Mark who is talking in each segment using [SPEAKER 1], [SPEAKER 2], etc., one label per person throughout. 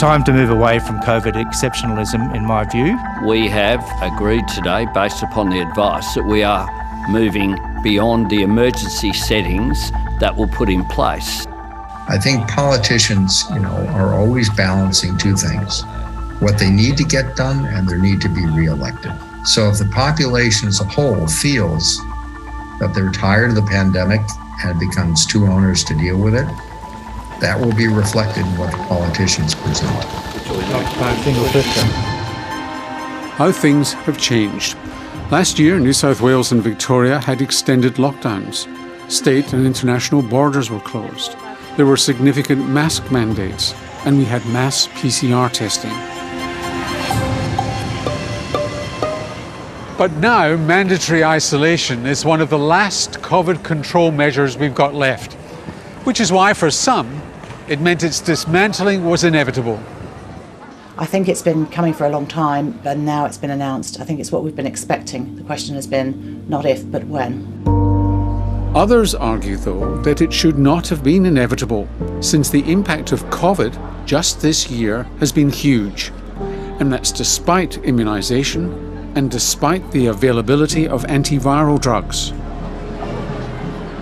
[SPEAKER 1] time to move away from COVID exceptionalism, in my view.
[SPEAKER 2] We have agreed today, based upon the advice, that we are moving beyond the emergency settings that were put in place.
[SPEAKER 3] I think politicians, are always balancing two things: what they need to get done and their need to be reelected. So if the population as a whole feels that they're tired of the pandemic and it becomes too onerous to deal with it, that will be reflected in what the politicians present.
[SPEAKER 4] How things have changed. Last year, New South Wales and Victoria had extended lockdowns. State and international borders were closed. There were significant mask mandates, and we had mass PCR testing. But now, mandatory isolation is one of the last COVID control measures we've got left, which is why, for some, it meant its dismantling was inevitable.
[SPEAKER 5] I think it's been coming for a long time, but now it's been announced. I think it's what we've been expecting. The question has been not if, but when.
[SPEAKER 4] Others argue, though, that it should not have been inevitable, since the impact of COVID just this year has been huge. And that's despite immunisation and despite the availability of antiviral drugs.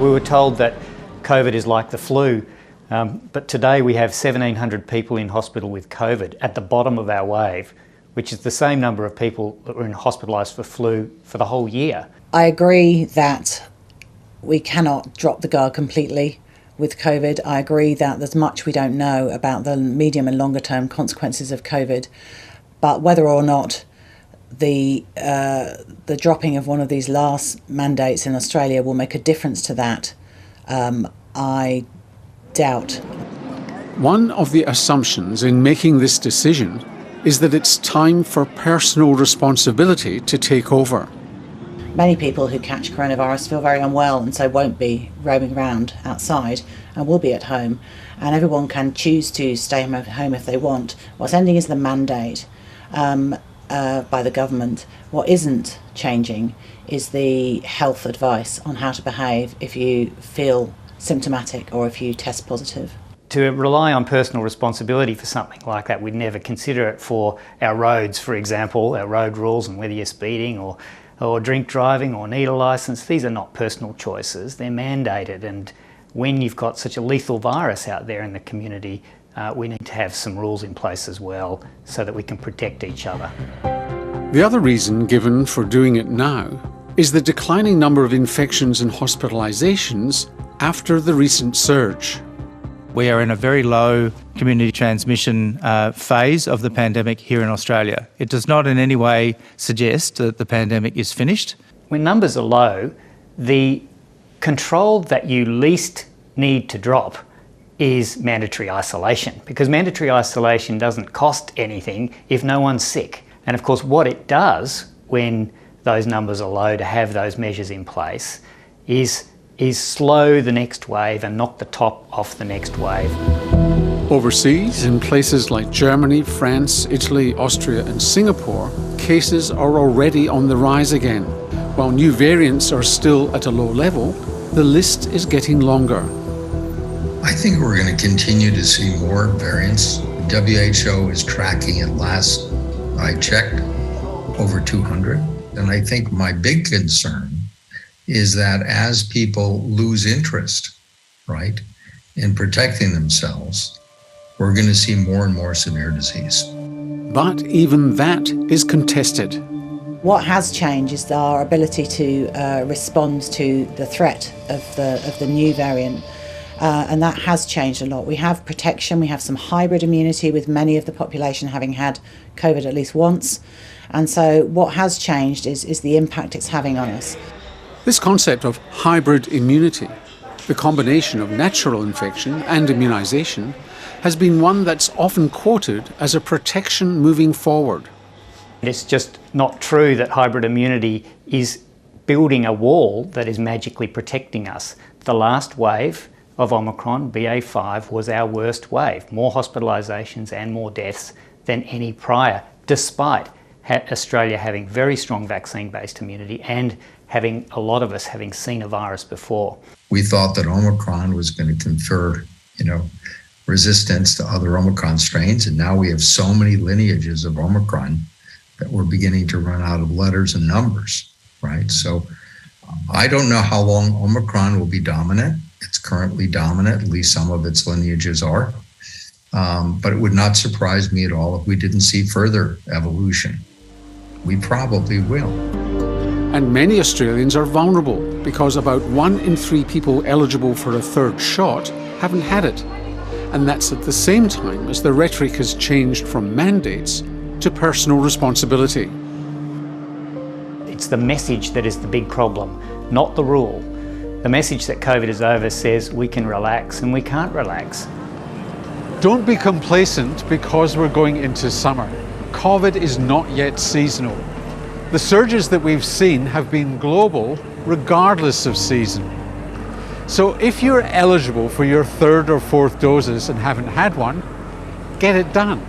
[SPEAKER 6] We were told that COVID is like the flu, but today we have 1,700 people in hospital with COVID at the bottom of our wave, which is the same number of people that were hospitalised for flu for the whole year.
[SPEAKER 5] I agree that we cannot drop the guard completely with COVID. I agree that there's much we don't know about the medium and longer term consequences of COVID, but whether or not the dropping of one of these last mandates in Australia will make a difference to that, I doubt.
[SPEAKER 4] One of the assumptions in making this decision is that it's time for personal responsibility to take over.
[SPEAKER 5] Many people who catch coronavirus feel very unwell and so won't be roaming around outside and will be at home, and everyone can choose to stay home if they want. What's ending is the mandate by the government. What isn't changing is the health advice on how to behave if you feel symptomatic or if you test positive.
[SPEAKER 6] To rely on personal responsibility for something like that, we'd never consider it for our roads, for example, our road rules and whether you're speeding or drink driving or need a licence. These are not personal choices, they're mandated, and when you've got such a lethal virus out there in the community, we need to have some rules in place as well so that we can protect each other.
[SPEAKER 4] The other reason given for doing it now is the declining number of infections and hospitalisations after the recent surge.
[SPEAKER 1] We are in a very low community transmission phase of the pandemic here in Australia. It does not in any way suggest that the pandemic is finished.
[SPEAKER 6] When numbers are low, the control that you least need to drop is mandatory isolation, because mandatory isolation doesn't cost anything if no one's sick. And of course what it does when those numbers are low to have those measures in place is slow the next wave and knock the top off the next wave.
[SPEAKER 4] Overseas, in places like Germany, France, Italy, Austria and Singapore, cases are already on the rise again. While new variants are still at a low level, the list is getting longer.
[SPEAKER 3] I think we're going to continue to see more variants. The WHO is tracking it. Last I checked, over 200. And I think my big concern is that as people lose interest, right, in protecting themselves, we're going to see more and more severe disease.
[SPEAKER 4] But even that is contested.
[SPEAKER 5] What has changed is our ability to respond to the threat of the new variant. And that has changed a lot. We have protection, we have some hybrid immunity with many of the population having had COVID at least once. And so what has changed is the impact it's having on us.
[SPEAKER 4] This concept of hybrid immunity, the combination of natural infection and immunisation, has been one that's often quoted as a protection moving forward.
[SPEAKER 6] It's just not true that hybrid immunity is building a wall that is magically protecting us. The last wave of Omicron, BA5, was our worst wave. More hospitalisations and more deaths than any prior, despite Australia having very strong vaccine-based immunity and having a lot of us having seen a virus before.
[SPEAKER 3] We thought that Omicron was going to confer, resistance to other Omicron strains. And now we have so many lineages of Omicron that we're beginning to run out of letters and numbers, right? So I don't know how long Omicron will be dominant. It's currently dominant, at least some of its lineages are. But it would not surprise me at all if we didn't see further evolution. We probably will.
[SPEAKER 4] And many Australians are vulnerable because about 1 in 3 people eligible for a third shot haven't had it. And that's at the same time as the rhetoric has changed from mandates to personal responsibility.
[SPEAKER 6] It's the message that is the big problem, not the rule. The message that COVID is over says we can relax, and we can't relax.
[SPEAKER 4] Don't be complacent because we're going into summer. COVID is not yet seasonal. The surges that we've seen have been global regardless of season. So if you're eligible for your 3rd or 4th doses and haven't had one, get it done.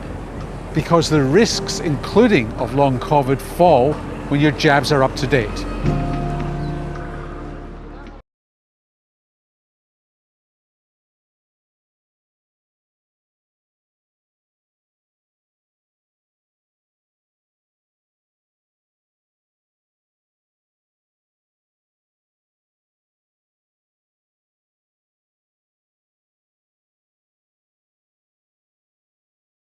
[SPEAKER 4] Because the risks, including of long COVID, fall when your jabs are up to date.